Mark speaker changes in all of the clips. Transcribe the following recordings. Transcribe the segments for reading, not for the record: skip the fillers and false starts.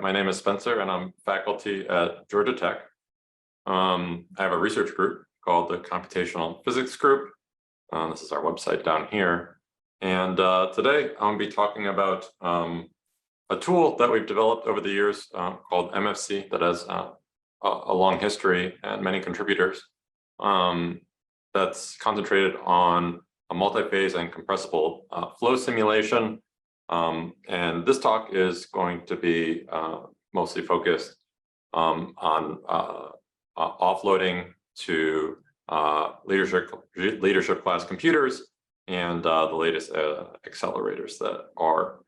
Speaker 1: my name is Spencer, and I'm faculty at Georgia Tech. I have a research group called the Computational Physics Group. This is our website down here. And today I'm going to be talking about a tool that we've developed over the years called MFC that has a long history and many contributors that's concentrated on a multi-phase and compressible flow simulation. And this talk is going to be mostly focused on offloading to leadership class computers and the latest accelerators that are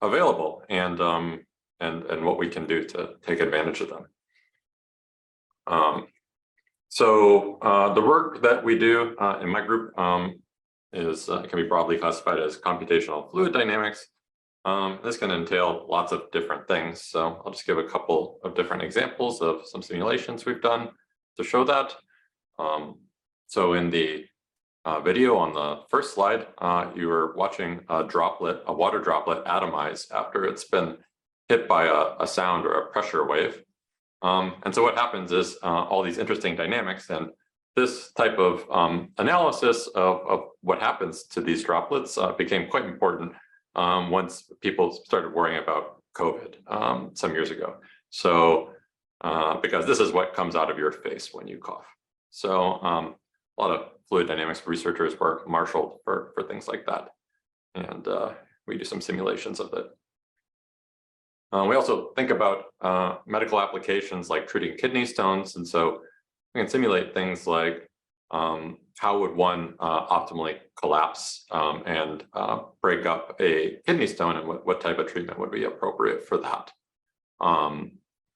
Speaker 1: available, and what we can do to take advantage of them. So the work that we do in my group can be broadly classified as computational fluid dynamics. This can entail lots of different things. So I'll just give a couple of different examples of some simulations we've done to show that. So in the video on the first slide, you were watching a water droplet atomize after it's been hit by a sound or a pressure wave. And so what happens is all these interesting dynamics, and this type of analysis of what happens to these droplets became quite important once people started worrying about COVID some years ago. So because this is what comes out of your face when you cough. So a lot of fluid dynamics researchers were marshaled for things like that. And we do some simulations of it. We also think about medical applications like treating kidney stones. And so we can simulate things like how would one optimally collapse and break up a kidney stone, and what type of treatment would be appropriate for that.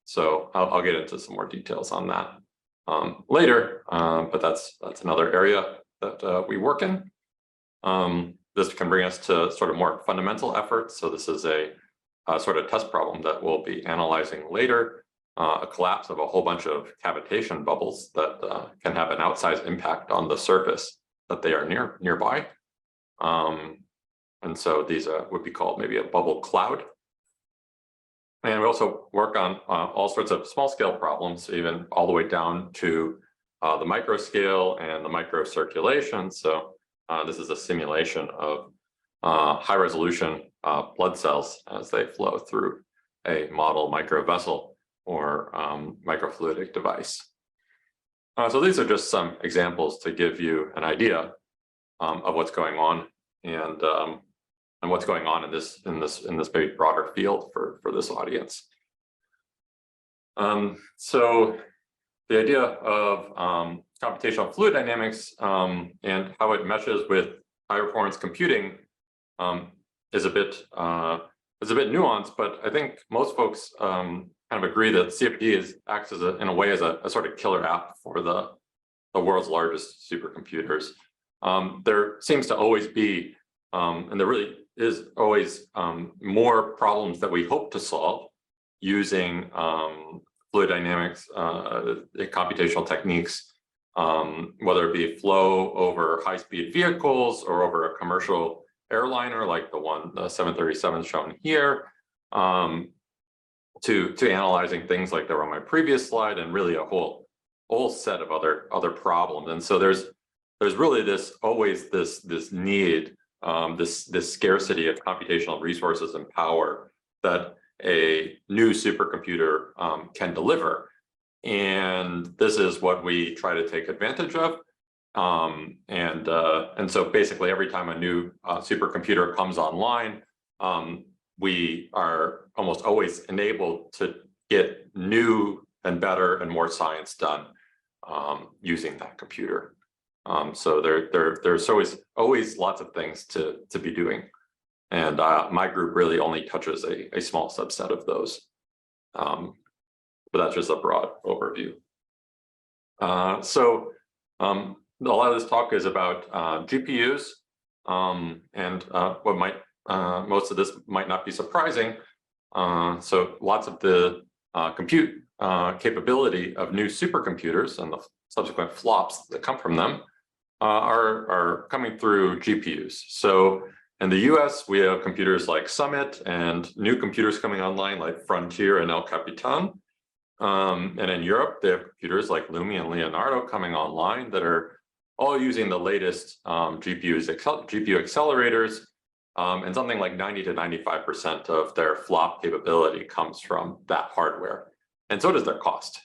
Speaker 1: So I'll get into some more details on that later, but that's another area that we work in. This can bring us to sort of more fundamental efforts. So this is a sort of test problem that we'll be analyzing later. A collapse of a whole bunch of cavitation bubbles that can have an outsized impact on the surface that they are nearby. And so these would be called maybe a bubble cloud. And we also work on all sorts of small scale problems, even all the way down to the micro scale and the micro circulation. So this is a simulation of high resolution blood cells as they flow through a model micro vessel or microfluidic device. So these are just some examples to give you an idea of what's going on and what's going on in this very broader field for this audience. So the idea of computational fluid dynamics and how it meshes with high performance computing is a bit nuanced, but I think most folks kind of agree that CFD acts as in a way as a sort of killer app for the world's largest supercomputers. There seems to always be, and there really is always more problems that we hope to solve using fluid dynamics, computational techniques, whether it be flow over high-speed vehicles or over a commercial airliner like the 737 shown here, to analyzing things like that were on my previous slide, and really a whole set of other problems. And so there's really always this need, this scarcity of computational resources and power that a new supercomputer can deliver. And this is what we try to take advantage of. And so basically every time a new supercomputer comes online, we are almost always enabled to get new and better and more science done using that computer. So there's always lots of things to be doing. And my group really only touches a small subset of those. But that's just a broad overview. So a lot of this talk is about GPUs, and what might most of this might not be surprising. So lots of the compute capability of new supercomputers and the subsequent flops that come from them are coming through GPUs. So In the US, we have computers like Summit and new computers coming online like Frontier and El Capitan. And in Europe, they have computers like Lumi and Leonardo coming online that are all using the latest GPU accelerators. And something like 90 to 95% of their flop capability comes from that hardware. And so does their cost.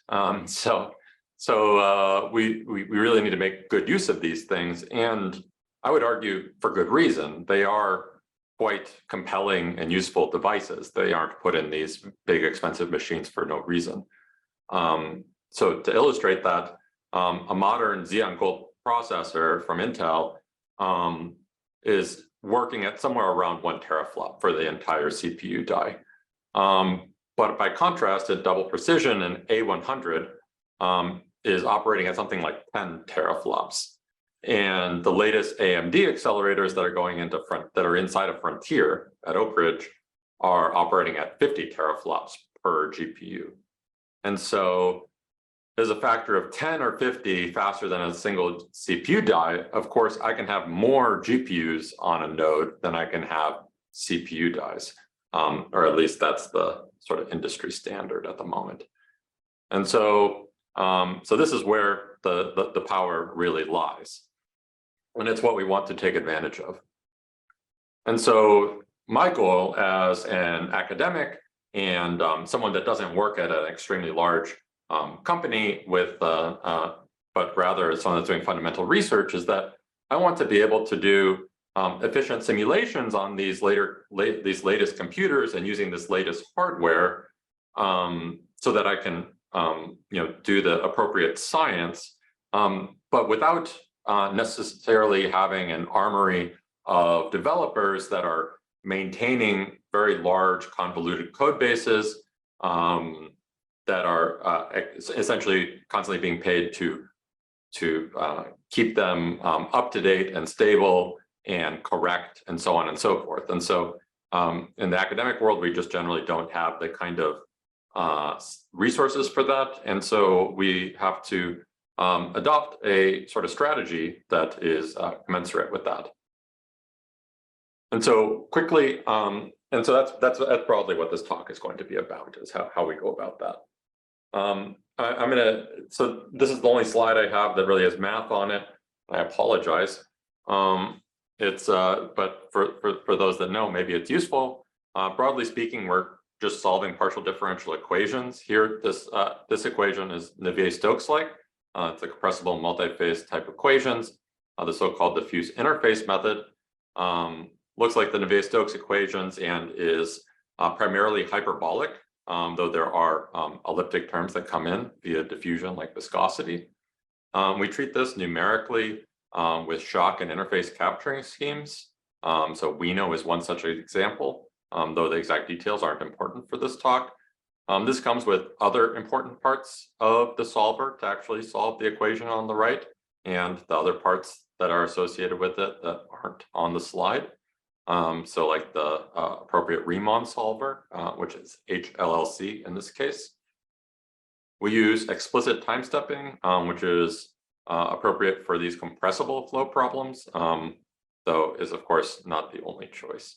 Speaker 1: So we really need to make good use of these things. And I would argue for good reason. They are quite compelling and useful devices. They aren't put in these big expensive machines for no reason. So to illustrate that, a modern Xeon Gold processor from Intel is working at somewhere around 1 teraflop for the entire CPU die. But by contrast, at double precision, an A100 is operating at something like 10 teraflops. And the latest AMD accelerators that are going into that are inside of Frontier at Oak Ridge are operating at 50 teraflops per GPU. And so there's a factor of 10 or 50 faster than a single CPU die. Of course, I can have more GPUs on a node than I can have CPU dies, or at least that's the sort of industry standard at the moment. And so, so this is where the power really lies. And it's what we want to take advantage of. And so my goal as an academic and someone that doesn't work at an extremely large company with, but rather someone that's doing fundamental research, is that I want to be able to do efficient simulations on these latest computers and using this latest hardware, so that I can do the appropriate science, but without necessarily having an armory of developers that are maintaining very large convoluted code bases that are essentially constantly being paid to keep them up to date and stable and correct and so on and so forth. And so in the academic world, we just generally don't have the kind of resources for that. And so we have to adopt a sort of strategy that is commensurate with that. And so quickly, and so that's broadly what this talk is going to be about, is how we go about that. So this is the only slide I have that really has math on it. I apologize. But for those that know, maybe it's useful. Broadly speaking, we're just solving partial differential equations. Here, this equation is Navier-Stokes-like. It's a compressible multiphase type equations, the so-called diffuse interface method. Looks like the Navier-Stokes equations and is primarily hyperbolic, though there are elliptic terms that come in via diffusion, like viscosity. We treat this numerically with shock and interface capturing schemes. So Wino is one such example, though the exact details aren't important for this talk. This comes with other important parts of the solver to actually solve the equation on the right, and the other parts that are associated with it that aren't on the slide. So like the appropriate Riemann solver, which is HLLC in this case. We use explicit time stepping, which is appropriate for these compressible flow problems, though is of course not the only choice.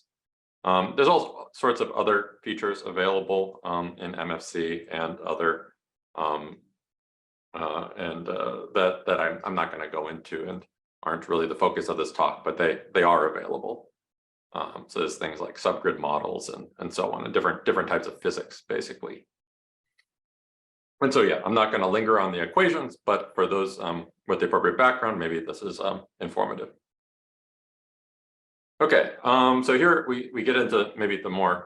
Speaker 1: There's all sorts of other features available in MFC and other that I'm not going to go into and aren't really the focus of this talk, but they are available. So there's things like subgrid models and so on, and different types of physics, basically. And so yeah, I'm not going to linger on the equations, but for those with the appropriate background, maybe this is informative. Okay, so here we get into maybe the more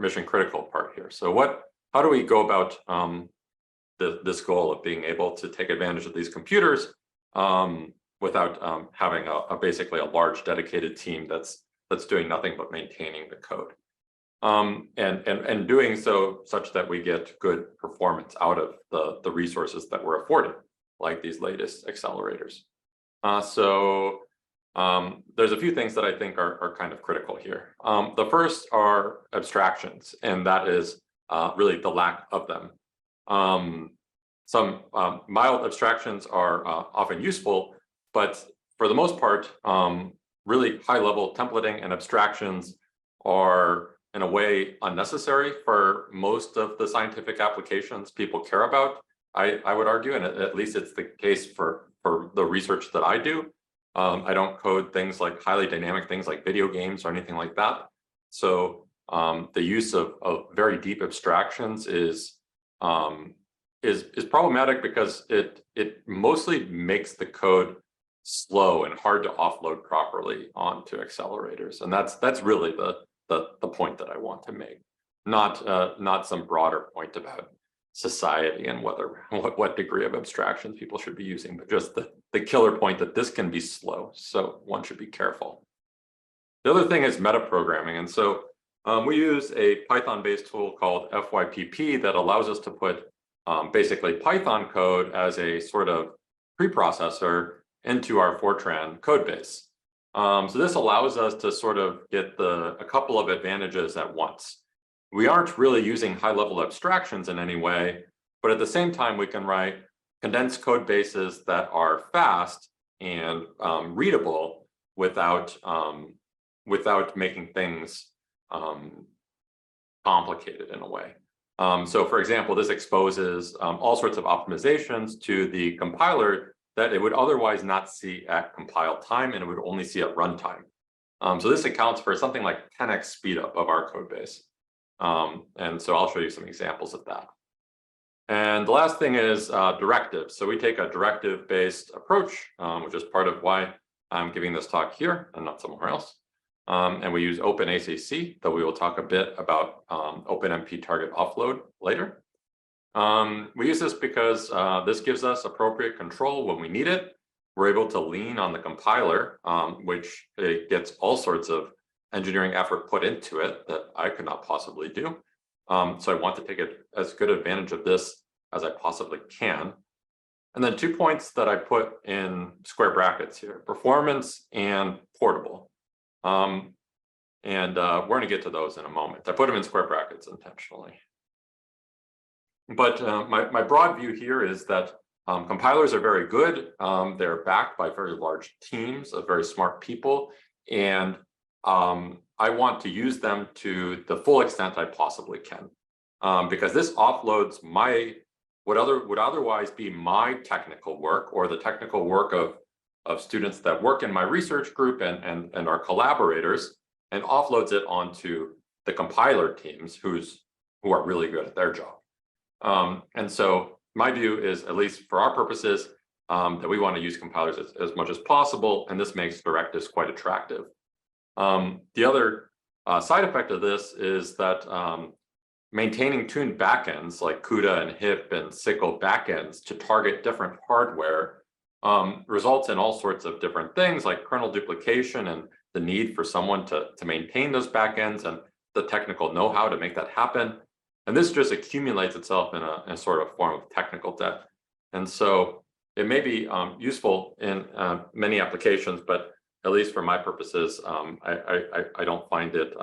Speaker 1: mission critical part here. So how do we go about this goal of being able to take advantage of these computers without having basically a large dedicated team that's doing nothing but maintaining the code, and doing so such that we get good performance out of the resources that we're afforded, like these latest accelerators. There's a few things that I think are kind of critical here. The first are abstractions, and that is really the lack of them. Some mild abstractions are often useful, but for the most part, really high-level templating and abstractions are, in a way, unnecessary for most of the scientific applications people care about. I would argue, and at least it's the case for the research that I do. I don't code things like highly dynamic things like video games or anything like that. So the use of very deep abstractions is problematic because it mostly makes the code slow and hard to offload properly onto accelerators, and that's really the point that I want to make, not some broader point about society and what degree of abstractions people should be using, but just the killer point that this can be slow, so one should be careful. The other thing is metaprogramming, and so we use a Python-based tool called Fypp that allows us to put basically Python code as a sort of preprocessor into our Fortran code base. So this allows us to sort of get a couple of advantages at once. We aren't really using high-level abstractions in any way, but at the same time, we can write condensed code bases that are fast and readable without making things complicated in a way. So for example, this exposes all sorts of optimizations to the compiler that it would otherwise not see at compile time, and it would only see at runtime. So this accounts for something like 10x speedup of our code base. And so I'll show you some examples of that. And the last thing is directives. So we take a directive-based approach, which is part of why I'm giving this talk here and not somewhere else. And we use OpenACC, though we will talk a bit about OpenMP target offload later. We use this because this gives us appropriate control when we need it. We're able to lean on the compiler, which it gets all sorts of engineering effort put into it that I could not possibly do. So I want to take as good advantage of this as I possibly can. And then 2 points that I put in square brackets here: performance and portable. And we're going to get to those in a moment. I put them in square brackets intentionally. But my broad view here is that compilers are very good. They're backed by very large teams of very smart people. And I want to use them to the full extent I possibly can. Because this offloads what would otherwise be my technical work, or the technical work of students that work in my research group and our collaborators, and offloads it onto the compiler teams who are really good at their job. And so my view is, at least for our purposes, that we want to use compilers as much as possible, and this makes directives quite attractive. The other side effect of this is that maintaining tuned backends like CUDA and HIP and SYCL backends to target different hardware results in all sorts of different things, like kernel duplication and the need for someone to maintain those backends and the technical know-how to make that happen. And this just accumulates itself in a sort of form of technical debt. And so it may be useful in many applications, but at least for my purposes, I don't find it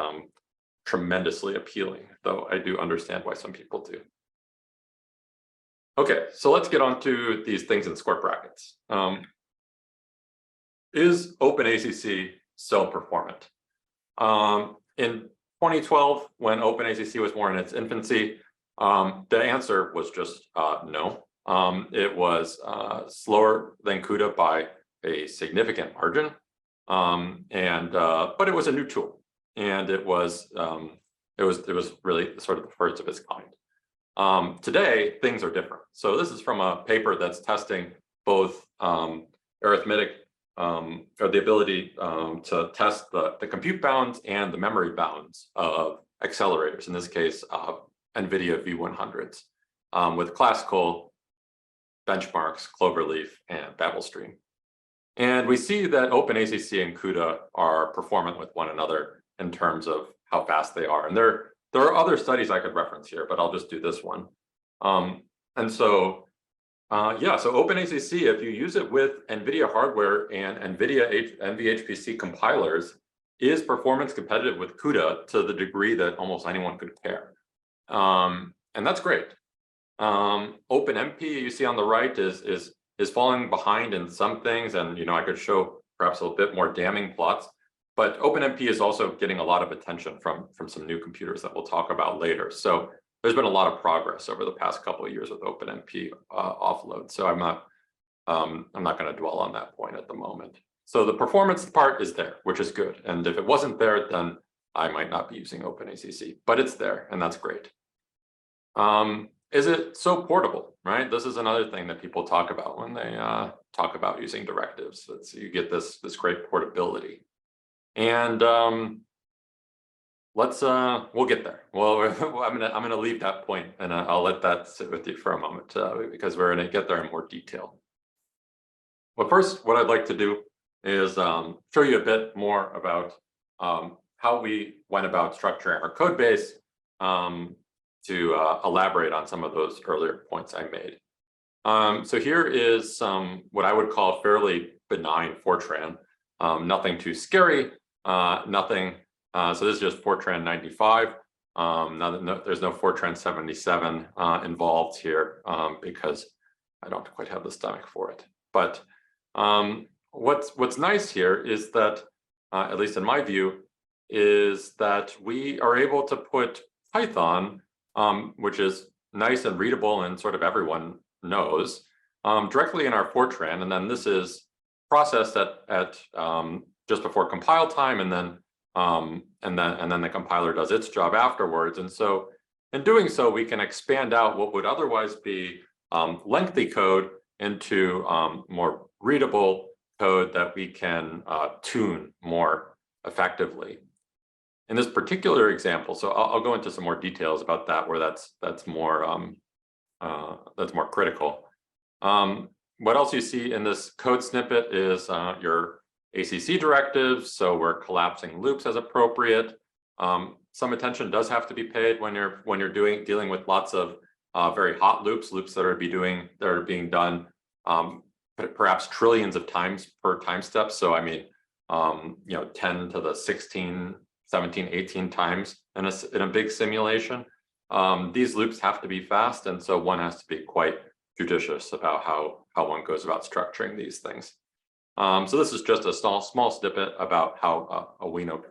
Speaker 1: tremendously appealing, though I do understand why some people do. Okay, so let's get on to these things in square brackets. Is OpenACC so performant? In 2012, when OpenACC was more in its infancy, the answer was just no. It was slower than CUDA by a significant margin, but it was a new tool, and it was really sort of the first of its kind. Today, things are different. So this is from a paper that's testing both arithmetic or the ability to test the compute bounds and the memory bounds of accelerators, in this case, NVIDIA V100s, with classical benchmarks, Cloverleaf, and Babelstream. And we see that OpenACC and CUDA are performant with one another in terms of how fast they are. And there are other studies I could reference here, but I'll just do this one. And so, so OpenACC, if you use it with NVIDIA hardware and NVIDIA NVHPC compilers, is performance competitive with CUDA to the degree that almost anyone could care. And that's great. OpenMP, you see on the right, is falling behind in some things, and I could show perhaps a bit more damning plots. But OpenMP is also getting a lot of attention from some new computers that we'll talk about later. So there's been a lot of progress over the past couple of years with OpenMP offload. So I'm not going to dwell on that point at the moment. So the performance part is there, which is good. And if it wasn't there, then I might not be using OpenACC, but it's there, and that's great. Is it so portable, right? This is another thing that people talk about when they talk about using directives. You get this great portability. And we'll get there. Well, I'm gonna leave that point, and I'll let that sit with you for a moment because we're gonna get there in more detail. But first, what I'd like to do is show you a bit more about how we went about structuring our code base to elaborate on some of those earlier points I made. So here is what I would call fairly benign Fortran, nothing too scary, nothing. So this is just Fortran 95. There's no Fortran 77 involved here because I don't quite have the stomach for it. But what's nice here is that, at least in my view, is that we are able to put Python, which is nice and readable and sort of everyone knows, directly in our Fortran, and then this is processed at just before compile time, and then the compiler does its job afterwards. And so in doing so, we can expand out what would otherwise be lengthy code into more readable code that we can tune more effectively. In this particular example, so I'll go into some more details about that, where that's more critical. What else you see in this code snippet is your ACC directives. So we're collapsing loops as appropriate. Some attention does have to be paid when you're dealing with lots of very hot loops that are being done perhaps trillions of times per time step. So I mean, 10 to the 16, 17, 18 times in a big simulation. These loops have to be fast, and so one has to be quite judicious about how one goes about structuring these things. So this is just a small snippet about how a Wino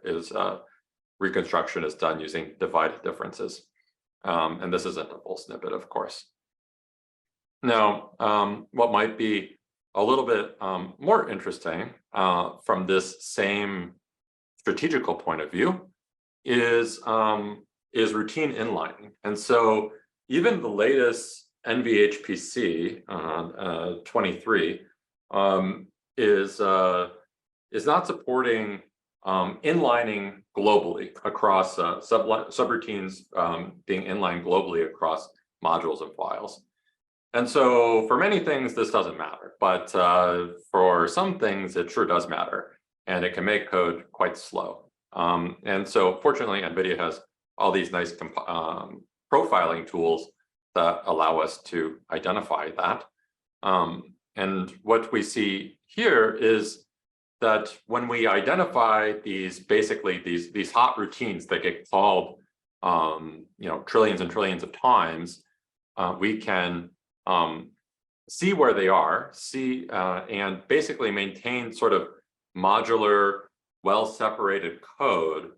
Speaker 1: reconstruction is done using divided differences. And this isn't a full snippet, of course. Now, what might be a little bit more interesting from this same strategical point of view is routine inlining. And so even the latest NVHPC 23 is not supporting inlining globally across subroutines being inlined globally across modules and files. And so for many things, this doesn't matter, but for some things, it sure does matter, and it can make code quite slow. And so fortunately, NVIDIA has all these nice profiling tools that allow us to identify that. And what we see here is that when we identify these hot routines that get called trillions and trillions of times, we can see where they are, and basically maintain sort of modular, well-separated code.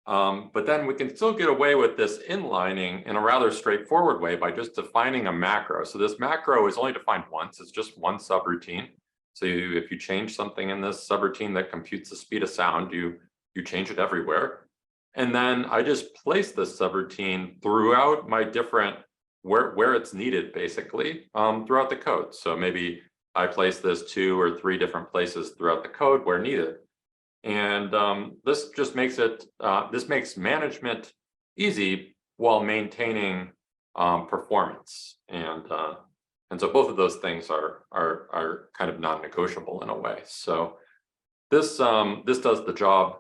Speaker 1: But then we can still get away with this inlining in a rather straightforward way by just defining a macro. So this macro is only defined once. It's just one subroutine. So if you change something in this subroutine that computes the speed of sound, you change it everywhere. And then I just place this subroutine throughout my different, where it's needed, basically, throughout the code. So maybe I place this 2 or 3 different places throughout the code where needed. And this just makes makes management easy while maintaining performance. And so both of those things are kind of non-negotiable in a way. So this does the job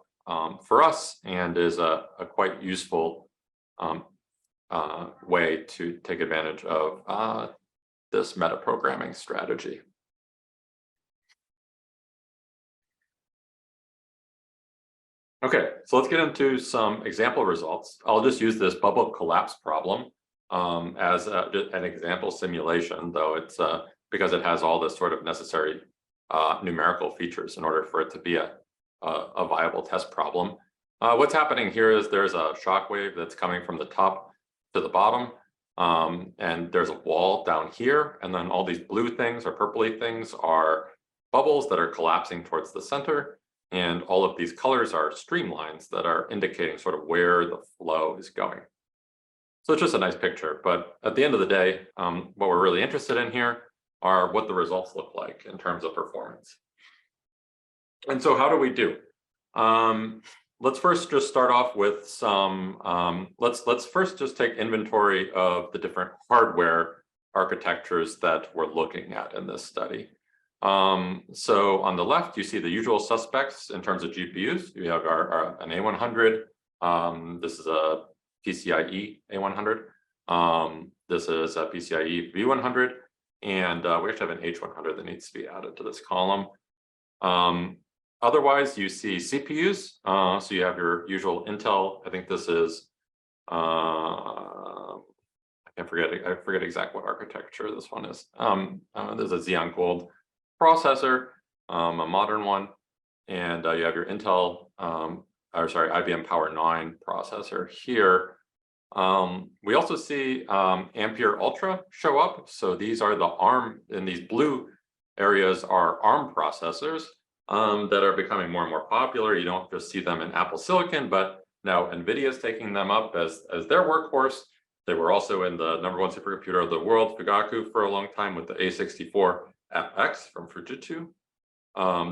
Speaker 1: for us, and is a quite useful way to take advantage of this metaprogramming strategy. Okay, so let's get into some example results. I'll just use this bubble collapse problem as an example simulation, though it's because it has all this sort of necessary numerical features in order for it to be a a viable test problem. What's happening here is there's a shock wave that's coming from the top to the bottom, and there's a wall down here, and then all these blue things or purpley things are bubbles that are collapsing towards the center, and all of these colors are streamlines that are indicating sort of where the flow is going. So it's just a nice picture, but at the end of the day, what we're really interested in here are what the results look like in terms of performance. And so how do we do? Let's first just start off with some, let's first just take inventory of the different hardware architectures that we're looking at in this study. So on the left, you see the usual suspects in terms of GPUs. We have an A100. This is a PCIe A100. This is a PCIe V100. And we actually have an H100 that needs to be added to this column. Otherwise, you see CPUs. So you have your usual Intel. I think this is, I forget exactly what architecture this one is. There's a Xeon Gold processor, a modern one, and you have your Intel, IBM Power 9 processor here. We also see Ampere Ultra show up. So these are the ARM, and these blue areas are ARM processors that are becoming more and more popular. You don't just see them in Apple Silicon, but now NVIDIA is taking them up as their workhorse. They were also in the #1 supercomputer of the world, Fugaku, for a long time with the A64FX from Fujitsu.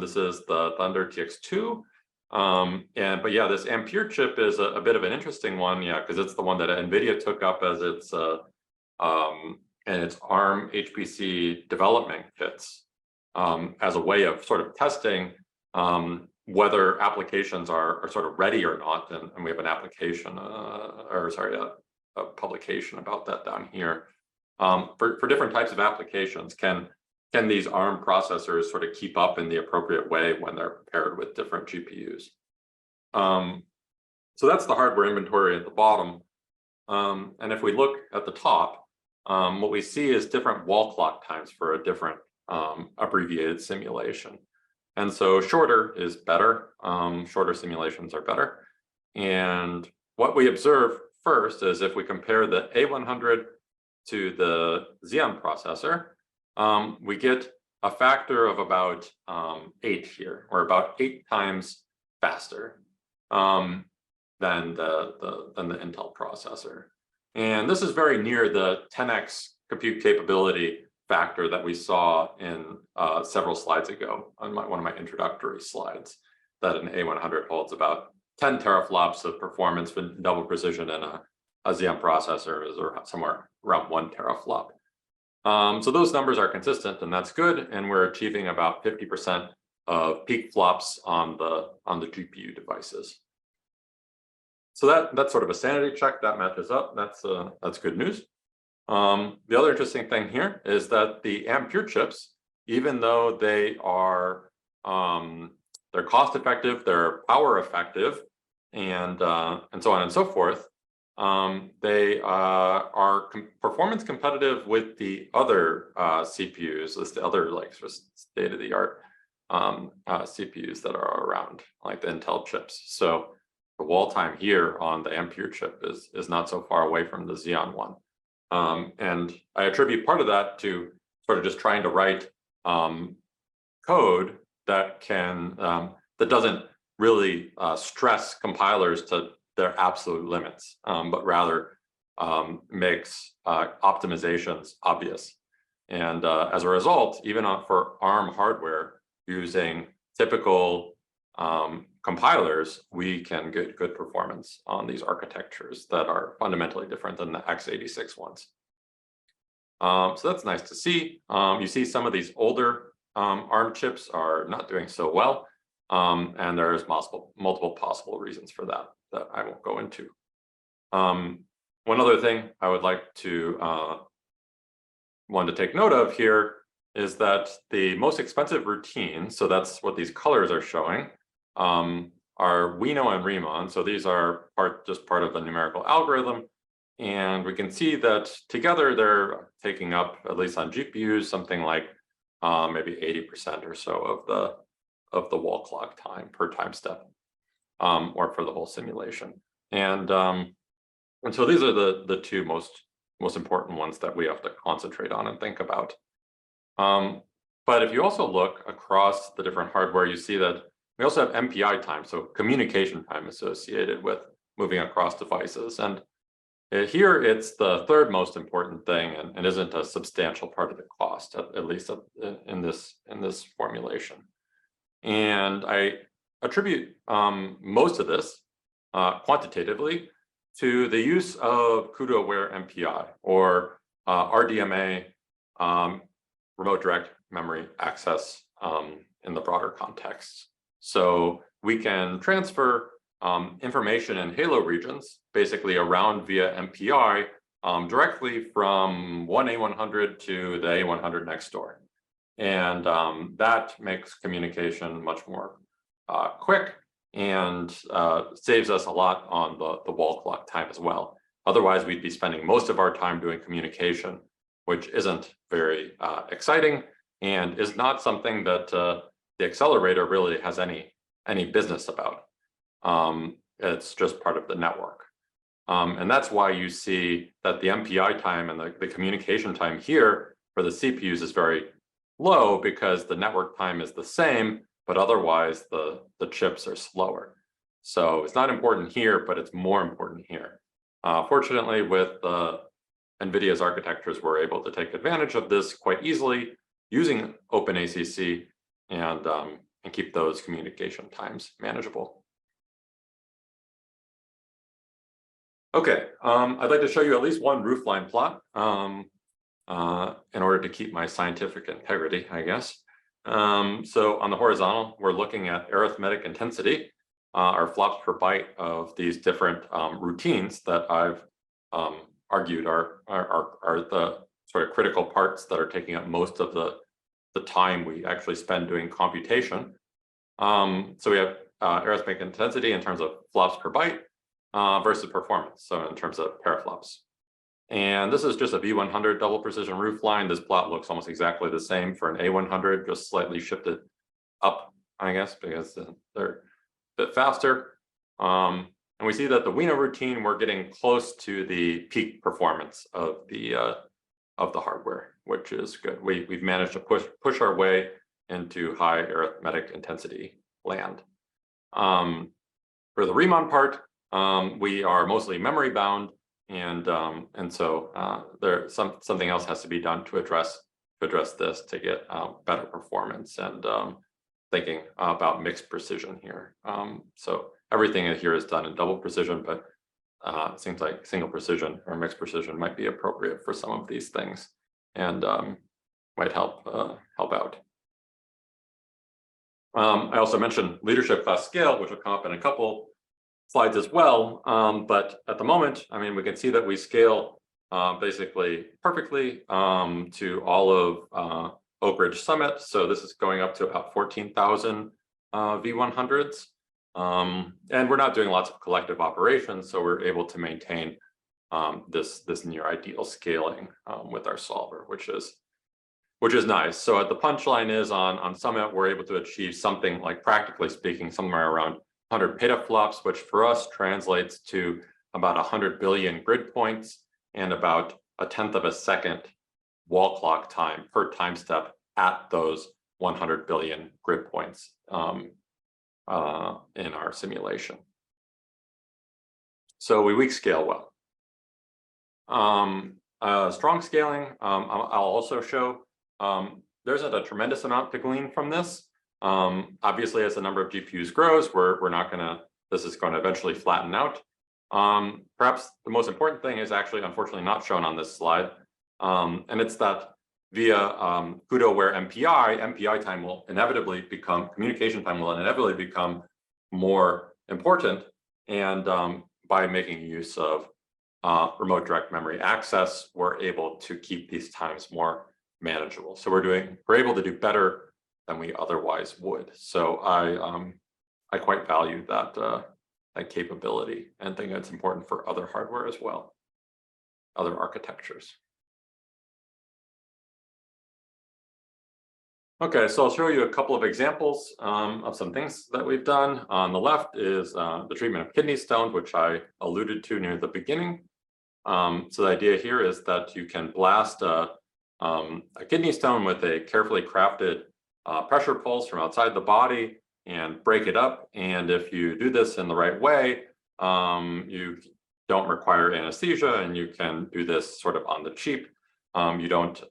Speaker 1: This is the Thunder TX2. But yeah, this Ampere chip is a bit of an interesting one, yeah, because it's the one that NVIDIA took up as its ARM HPC development kits, as a way of sort of testing whether applications are sort of ready or not. And we have an application, a publication about that down here. For different types of applications, can these ARM processors sort of keep up in the appropriate way when they're paired with different GPUs? So that's the hardware inventory at the bottom. And if we look at the top, what we see is different wall clock times for a different abbreviated simulation. And so shorter is better. Shorter simulations are better. And what we observe first is if we compare the A100 to the Xeon processor, we get a factor of about 8 here, or about 8 times faster than the Intel processor. And this is very near the 10x compute capability factor that we saw in several slides ago on one of my introductory slides, that an A100 holds about 10 teraflops of performance with double precision, and a Xeon processor is somewhere around 1 teraflop. So those numbers are consistent, and that's good. And we're achieving about 50% of peak flops on the GPU devices. So that's sort of a sanity check that matches up. That's good news. The other interesting thing here is that the Ampere chips, even though they are they're cost effective, they're power effective, and so on and so forth, they are performance competitive with the other CPUs, the other like state-of-the-art CPUs that are around, like the Intel chips. So the wall time here on the Ampere chip is not so far away from the Xeon one. And I attribute part of that to sort of just trying to write code that that doesn't really stress compilers to their absolute limits, but rather makes optimizations obvious. And as a result, even for ARM hardware using typical compilers, we can get good performance on these architectures that are fundamentally different than the x86 ones. So that's nice to see. You see some of these older ARM chips are not doing so well, and there's multiple possible reasons for that I won't go into. One other thing I would like to want to take note of here is that the most expensive routines, so that's what these colors are showing, are Wino and Riemann. So these are just part of the numerical algorithm. And we can see that together they're taking up, at least on GPUs, something like maybe 80% or so of the wall clock time per time step, or for the whole simulation. And so these are the two most important ones that we have to concentrate on and think about. But if you also look across the different hardware, you see that we also have MPI time, so communication time associated with moving across devices. And here it's the third most important thing, and isn't a substantial part of the cost, at least in this formulation. And I attribute most of this quantitatively to the use of CUDA-aware MPI, or RDMA, remote direct memory access, in the broader context. So we can transfer information in halo regions, basically around via MPI, directly from one A100 to the A100 next door. And that makes communication much more quick, and saves us a lot on the wall clock time as well. Otherwise, we'd be spending most of our time doing communication, which isn't very exciting, and is not something that the accelerator really has any business about. It's just part of the network. And that's why you see that the MPI time and the communication time here for the CPUs is very low, because the network time is the same, but otherwise the chips are slower. So it's not important here, but it's more important here. Fortunately, with NVIDIA's architectures, we're able to take advantage of this quite easily using OpenACC, and keep those communication times manageable. Okay, I'd like to show you at least one roofline plot in order to keep my scientific integrity, I guess. So on the horizontal, we're looking at arithmetic intensity, or flops per byte of these different routines that I've argued are the sort of critical parts that are taking up most of the time we actually spend doing computation. So we have arithmetic intensity in terms of flops per byte versus performance, so in terms of teraflops. And this is just a V100 double precision roofline. This plot looks almost exactly the same for an A100, just slightly shifted up, I guess, because they're a bit faster. And we see that the Wiener routine, we're getting close to the peak performance of the hardware, which is good. We've managed to push our way into high arithmetic intensity land. For the Riemann part, we are mostly memory bound, and so there's something else has to be done to address this to get better performance, and thinking about mixed precision here. So everything here is done in double precision, but it seems like single precision or mixed precision might be appropriate for some of these things, and might help out. I also mentioned leadership class scale, which will come up in a couple slides as well. But at the moment, I mean, we can see that we scale basically perfectly to all of Oak Ridge Summit. So this is going up to about 14,000 V100s. And we're not doing lots of collective operations, so we're able to maintain this near ideal scaling with our solver, which is nice. So at the punchline is on Summit, we're able to achieve something like, practically speaking, somewhere around 100 petaflops, which for us translates to about 100 billion grid points and about 1/10 of a second wall clock time per time step at those 100 billion grid points in our simulation. So we weak scale well. Strong scaling, I'll also show. There's a tremendous amount to glean from this. Obviously, as the number of GPUs grows, this is going to eventually flatten out. Perhaps the most important thing is actually, unfortunately, not shown on this slide. And it's that via CUDA-aware MPI, communication time will inevitably become more important. And by making use of remote direct memory access, we're able to keep these times more manageable. So we're able to do better than we otherwise would. So I quite value that capability, and think it's important for other hardware as well, other architectures. Okay, so I'll show you a couple of examples of some things that we've done. On the left is the treatment of kidney stones, which I alluded to near the beginning. So the idea here is that you can blast a kidney stone with a carefully crafted pressure pulse from outside the body and break it up. And if you do this in the right way, you don't require anesthesia, and you can do this sort of on the cheap. You don't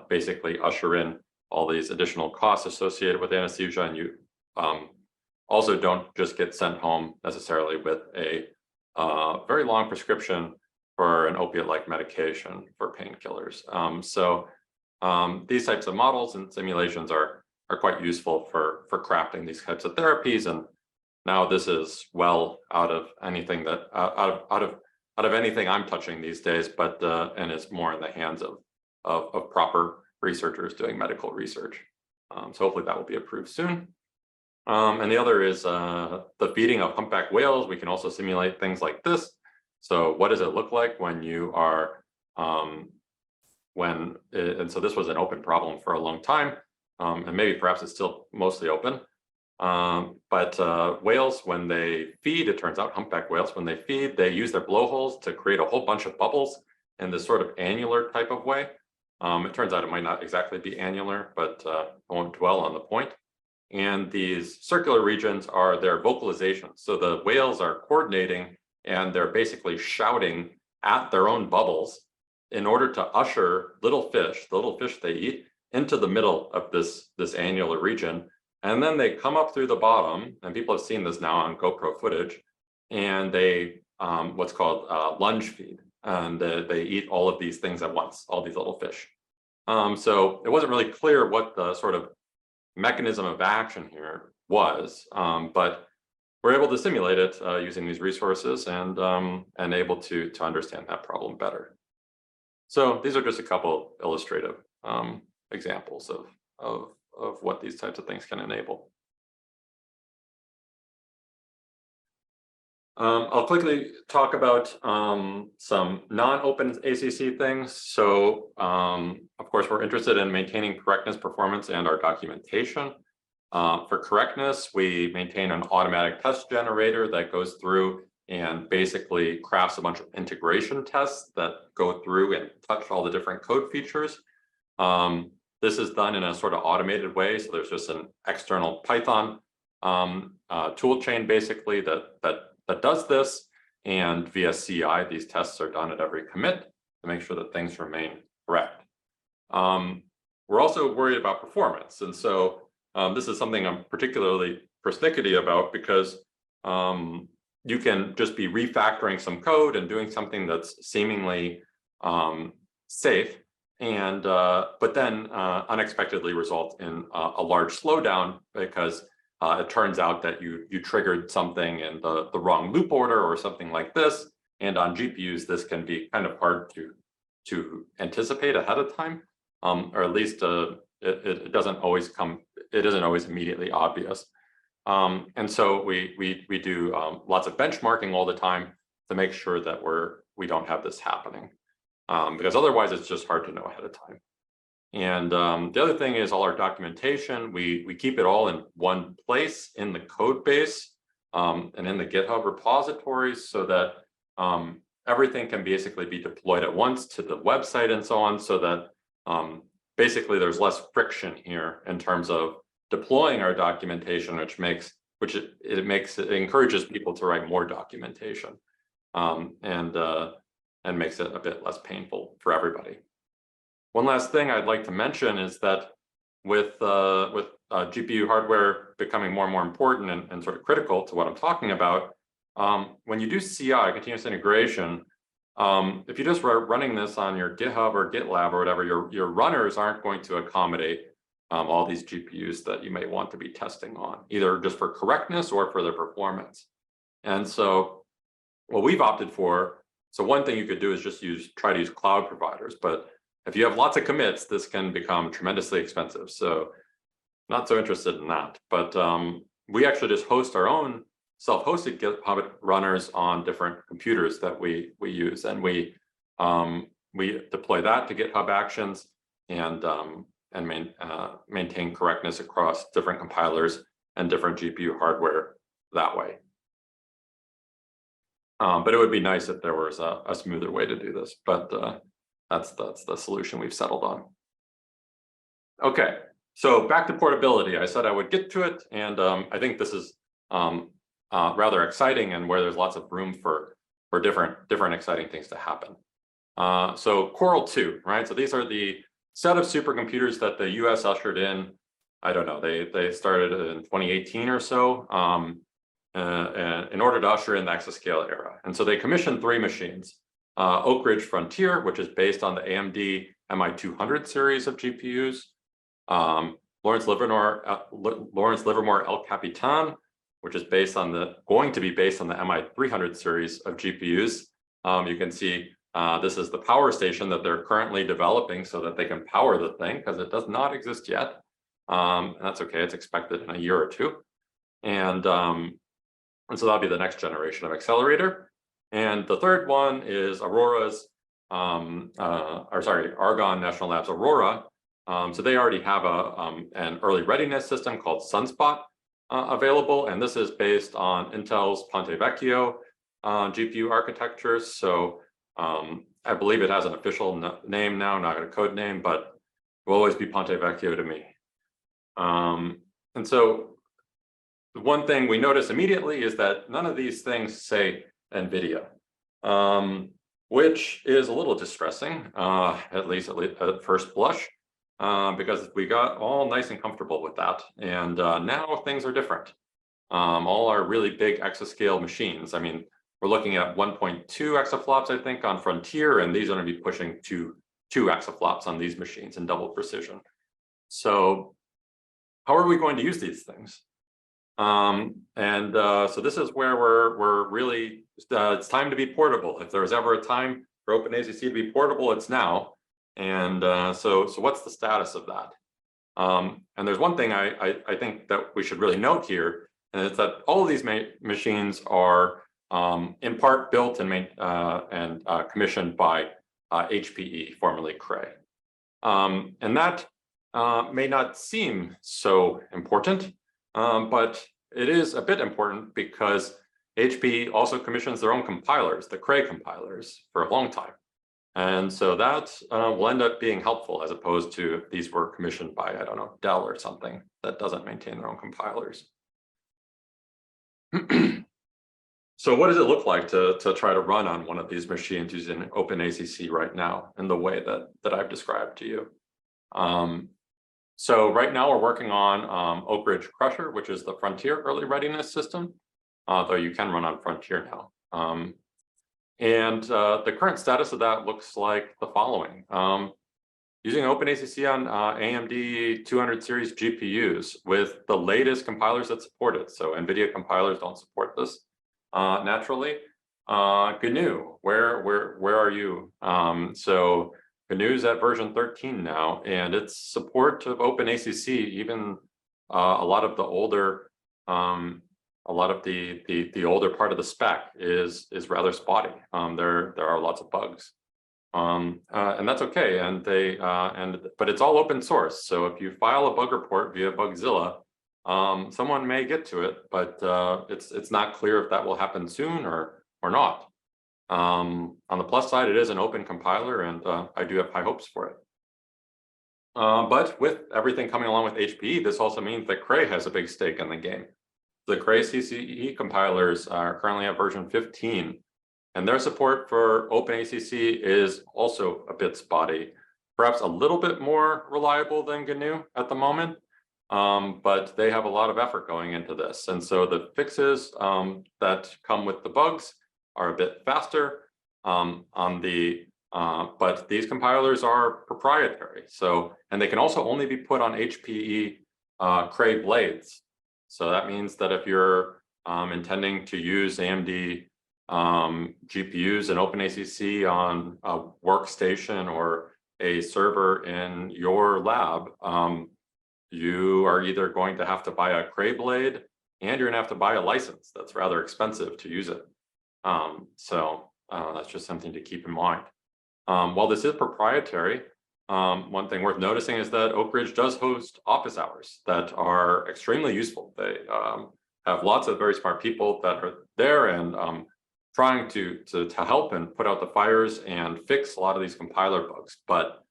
Speaker 1: basically usher in all these additional costs associated with anesthesia, and you also don't just get sent home necessarily with a very long prescription for an opiate-like medication for painkillers. These types of models and simulations are quite useful for crafting these types of therapies, and now this is well out of anything that out of anything I'm touching these days, but and is more in the hands of proper researchers doing medical research. So hopefully that will be approved soon. And the other is the feeding of humpback whales. We can also simulate things like this. So what does it look like when you are and so this was an open problem for a long time, and maybe perhaps it's still mostly open. But whales, when they feed, it turns out humpback whales, when they feed, they use their blowholes to create a whole bunch of bubbles in this sort of annular type of way. It turns out it might not exactly be annular, but I won't dwell on the point. And these circular regions are their vocalizations. So the whales are coordinating, and they're basically shouting at their own bubbles in order to usher little fish, the little fish they eat, into the middle of this annular region. And then they come up through the bottom, and people have seen this now on GoPro footage, and they what's called lunge feed. And they eat all of these things at once, all these little fish. So it wasn't really clear what the sort of mechanism of action here was, but we're able to simulate it using these resources and able to understand that problem better. So these are just a couple illustrative examples of what these types of things can enable. I'll quickly talk about some non-OpenACC things. So, of course, we're interested in maintaining correctness, performance, and our documentation. For correctness, we maintain an automatic test generator that goes through and basically crafts a bunch of integration tests that go through and touch all the different code features. This is done in a sort of automated way. So there's just an external Python tool chain basically that does this, and via CI, these tests are done at every commit to make sure that things remain correct. We're also worried about performance, and so this is something I'm particularly persnickety about, because you can just be refactoring some code and doing something that's seemingly safe, and but then unexpectedly result in a large slowdown because it turns out that you triggered something in the wrong loop order or something like this. And on GPUs, this can be kind of hard to anticipate ahead of time, or at least it doesn't always come. It isn't always immediately obvious. And so we do lots of benchmarking all the time to make sure that we don't have this happening, because otherwise it's just hard to know ahead of time. And the other thing is all our documentation, we keep it all in one place in the code base and in the GitHub repositories, so that everything can basically be deployed at once to the website and so on, so that basically there's less friction here in terms of deploying our documentation, which encourages people to write more documentation and makes it a bit less painful for everybody. One last thing I'd like to mention is that with GPU hardware becoming more and more important and sort of critical to what I'm talking about, when you do CI, continuous integration, if you're just running this on your GitHub or GitLab or whatever, your runners aren't going to accommodate all these GPUs that you may want to be testing on, either just for correctness or for their performance. And so what we've opted for, so one thing you could do is just try to use cloud providers, but if you have lots of commits, this can become tremendously expensive. So not so interested in that, but we actually just host our own self-hosted GitHub runners on different computers that we use, and we deploy that to GitHub Actions, and maintain correctness across different compilers and different GPU hardware that way. But it would be nice if there was a smoother way to do this, but that's the solution we've settled on. Okay, so back to portability. I said I would get to it, and I think this is rather exciting and where there's lots of room for different exciting things to happen. So Coral 2, right? So these are the set of supercomputers that the US ushered in. I don't know, they started in 2018 or so in order to usher in the exascale era. And so they commissioned 3 machines. Oak Ridge Frontier, which is based on the AMD MI200 series of GPUs. Lawrence Livermore El Capitan, which is going to be based on the MI300 series of GPUs. You can see this is the power station that they're currently developing so that they can power the thing, because it does not exist yet. And that's okay, it's expected in a year or two. And so that'll be the next generation of accelerator. And the third one is Argonne National Labs Aurora. So they already have an early readiness system called Sunspot available, and this is based on Intel's Ponte Vecchio GPU architecture. So I believe it has an official name now, not a code name, but it will always be Ponte Vecchio to me. And so the one thing we notice immediately is that none of these things say NVIDIA, which is a little distressing, at least at first blush, because we got all nice and comfortable with that. And now things are different. All our really big exascale machines, I mean, we're looking at 1.2 exaflops, I think, on Frontier, and these are going to be pushing two exaflops on these machines in double precision. So how are we going to use these things? So this is where we're really, it's time to be portable. If there was ever a time for OpenACC to be portable, it's now. And so what's the status of that? And there's one thing I think that we should really note here, and it's that all of these machines are in part built and commissioned by HPE, formerly Cray. And that may not seem so important, but it is a bit important because HPE also commissions their own compilers, the Cray compilers, for a long time. And so that will end up being helpful, as opposed to these were commissioned by, I don't know, Dell or something that doesn't maintain their own compilers. So what does it look like to try to run on one of these machines using OpenACC right now in the way that I've described to you? So right now we're working on Oak Ridge Crusher, which is the Frontier early readiness system, though you can run on Frontier now. And the current status of that looks like the following. Using OpenACC on AMD 200 series GPUs with the latest compilers that support it. So NVIDIA compilers don't support this naturally. GNU, where are you? So GNU is at version 13 now, and its support of OpenACC, even a lot of the older older part of the spec is rather spotty. There are lots of bugs, and that's okay. But it's all open source. So if you file a bug report via Bugzilla, someone may get to it, but it's not clear if that will happen soon or not. On the plus side, it is an open compiler, and I do have high hopes for it. But with everything coming along with HPE, this also means that Cray has a big stake in the game. The Cray CCE compilers are currently at version 15, and their support for OpenACC is also a bit spotty, perhaps a little bit more reliable than GNU at the moment, but they have a lot of effort going into this. And so the fixes that come with the bugs are a bit faster but these compilers are proprietary. So, and they can also only be put on HPE Cray blades. So that means that if you're intending to use AMD GPUs and OpenACC on a workstation or a server in your lab, you are either going to have to buy a Cray blade, and you're gonna have to buy a license that's rather expensive to use it. So that's just something to keep in mind. While this is proprietary, one thing worth noticing is that Oak Ridge does host office hours that are extremely useful. They have lots of very smart people that are there and trying to help and put out the fires and fix a lot of these compiler bugs. But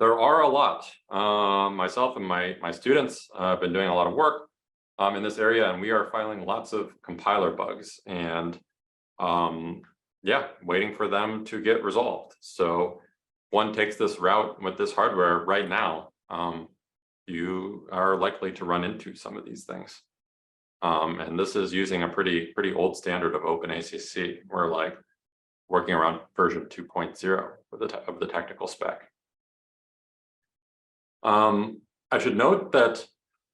Speaker 1: there are a lot. Myself and my students have been doing a lot of work in this area, and we are filing lots of compiler bugs and yeah, waiting for them to get resolved. So one takes this route with this hardware right now, you are likely to run into some of these things. And this is using a pretty old standard of OpenACC. We're like working around version 2.0 of the technical spec. I should note that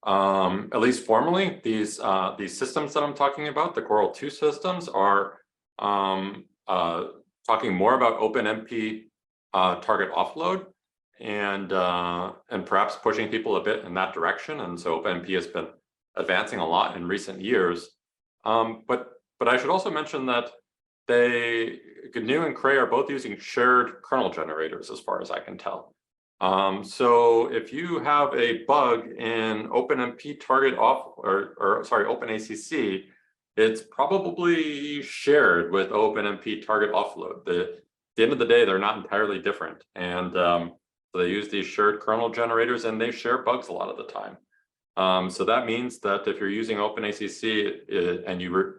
Speaker 1: at least formally, these systems that I'm talking about, the Coral 2 systems, are talking more about OpenMP target offload and perhaps pushing people a bit in that direction. And so OpenMP has been advancing a lot in recent years. But I should also mention that GNU and Cray are both using shared kernel generators, as far as I can tell. So if you have a bug in OpenMP target OpenACC, it's probably shared with OpenMP target offload. At the end of the day, they're not entirely different. And so they use these shared kernel generators and they share bugs a lot of the time. So that means that if you're using OpenACC and you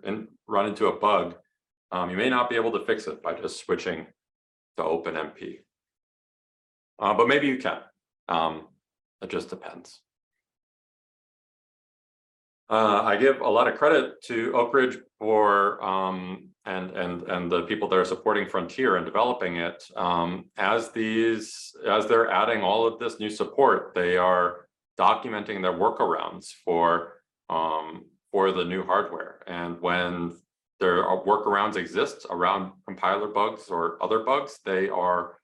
Speaker 1: run into a bug, you may not be able to fix it by just switching to OpenMP. But maybe you can. It just depends. I give a lot of credit to Oak Ridge for and the people that are supporting Frontier and developing it. As they're adding all of this new support, they are documenting their workarounds for the new hardware. And when there are workarounds exist around compiler bugs or other bugs, they are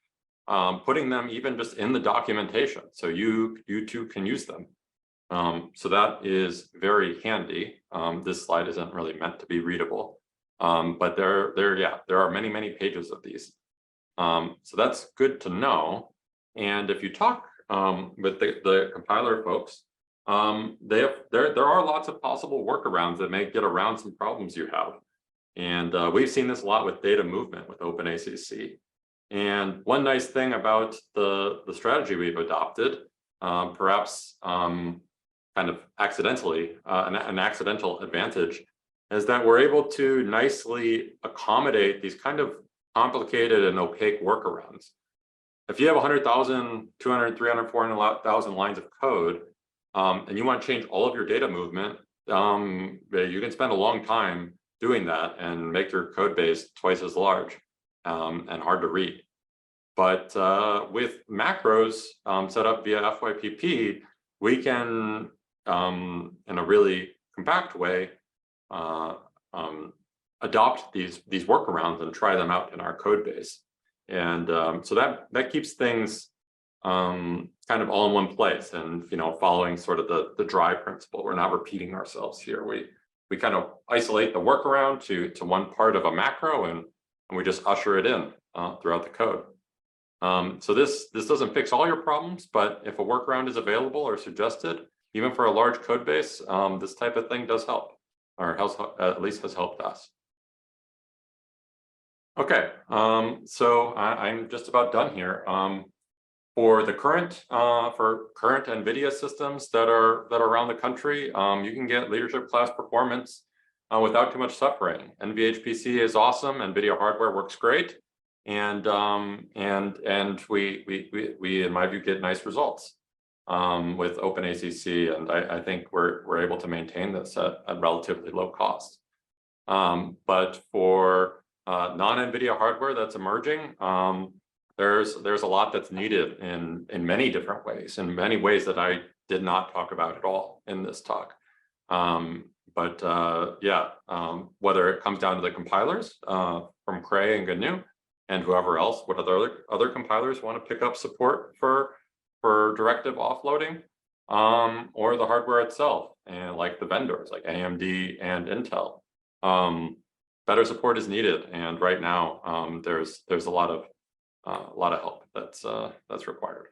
Speaker 1: putting them even just in the documentation, so you too can use them. So that is very handy. This slide isn't really meant to be readable, but there are many pages of these. So that's good to know. And if you talk with the compiler folks, there are lots of possible workarounds that may get around some problems you have. And we've seen this a lot with data movement with OpenACC. And one nice thing about the strategy we've adopted, perhaps kind of accidentally, an accidental advantage, is that we're able to nicely accommodate these kind of complicated and opaque workarounds. If you have 100,000, 200, 300, 400,000 lines of code, and you want to change all of your data movement, you can spend a long time doing that and make your code base twice as large and hard to read. But with macros set up via FYPP, we can, in a really compact way, adopt these workarounds and try them out in our code base. And so that keeps things kind of all in one place, and following sort of the dry principle. We're not repeating ourselves here. We kind of isolate the workaround to one part of a macro, and we just usher it in throughout the code. So this doesn't fix all your problems, but if a workaround is available or suggested, even for a large code base, this type of thing does help, or at least has helped us. Okay, so I'm just about done here. For the current NVIDIA systems that are around the country, you can get leadership class performance without too much suffering. NVHPC is awesome. NVIDIA hardware works great, and we in my view get nice results with OpenACC, and I think we're able to maintain this at relatively low cost. But for non-NVIDIA hardware that's emerging, there's a lot that's needed in many different ways, in many ways that I did not talk about at all in this talk. Whether it comes down to the compilers from Cray and GNU and whoever else, what other compilers want to pick up support for directive offloading, or the hardware itself, and like the vendors like AMD and Intel, better support is needed. And right now, there's a lot of help that's required.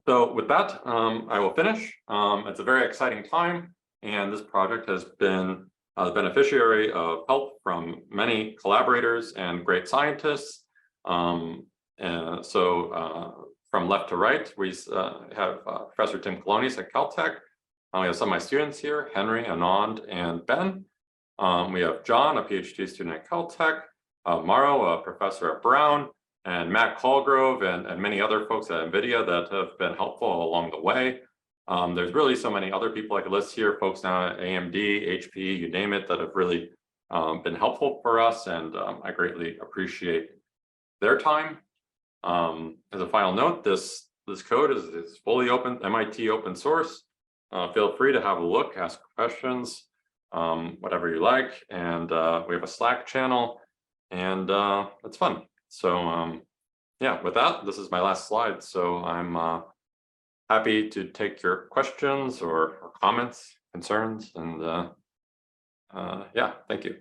Speaker 1: So with that, I will finish. It's a very exciting time, and this project has been the beneficiary of help from many collaborators and great scientists. And so from left to right, we have Professor Tim Colonies at Caltech. We have some of my students here, Henry, Anand, and Ben. We have John, a PhD student at Caltech, Mauro, a professor at Brown, and Matt Colgrove, and many other folks at NVIDIA that have been helpful along the way. There's really so many other people I could list here, folks now at AMD, HP, you name it, that have really been helpful for us, and I greatly appreciate their time. As a final note, this code is fully open, MIT open source. Feel free to have a look, ask questions, whatever you like, and we have a Slack channel, and it's fun. So yeah, with that, this is my last slide. So I'm happy to take your questions or comments, concerns, and yeah, thank you.